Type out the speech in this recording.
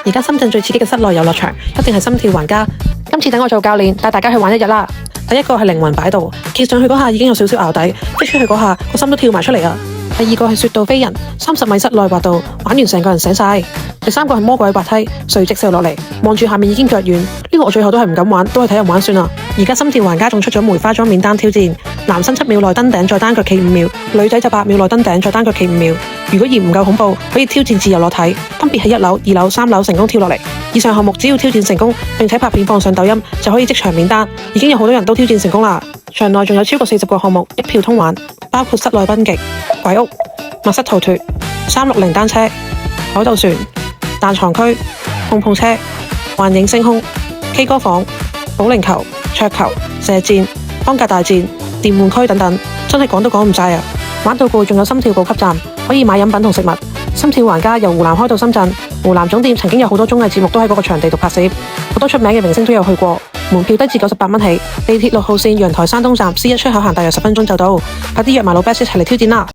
而家深圳最刺激嘅室內遊樂場一定係心跳玩家。今次等我做教練，帶大家去玩一日啦。第一個係靈魂擺渡，企上去嗰下已經有少少淆底，飛出去嗰下個心都跳埋出嚟啊！第二個係雪道飛人，30米室內滑道，玩完成個人醒晒。第三個係魔鬼滑梯，垂直射落嚟，望住下面已經腳軟。呢個我最後都係唔敢玩，都係睇人玩算啦。而家心跳玩家仲出咗梅花樁免單挑戰，男生7秒內登頂再單腳企5秒，女仔就8秒內登頂再單腳企5秒。如果嫌唔夠恐怖，可以挑戰自由落體，分別係1樓、2樓、3樓成功跳落嚟。以上項目只要挑戰成功，並且拍片放上抖音，就可以即場免單。已經有好多人都挑戰成功啦。場內仲有超過40個項目，一票通玩，包括室內奔極、鬼屋、密室逃脫、360單車、海盜船、彈床區、碰碰車、幻影星空、K 歌房、保齡球、桌球、射箭、方格大戰、電玩區等等，真係講都講唔晒啊！玩到攰仲有心跳補給站，可以買飲品同食物。心跳玩家由湖南開到深圳，湖南總店曾經有好多綜藝節目都喺嗰個場地度拍攝，好多出名嘅明星都有去過。門票低至98蚊起，地鐵6號線陽台山東站 C1 出口行大約10分鐘就到，快啲約埋老 best 一齊嚟挑戰啦！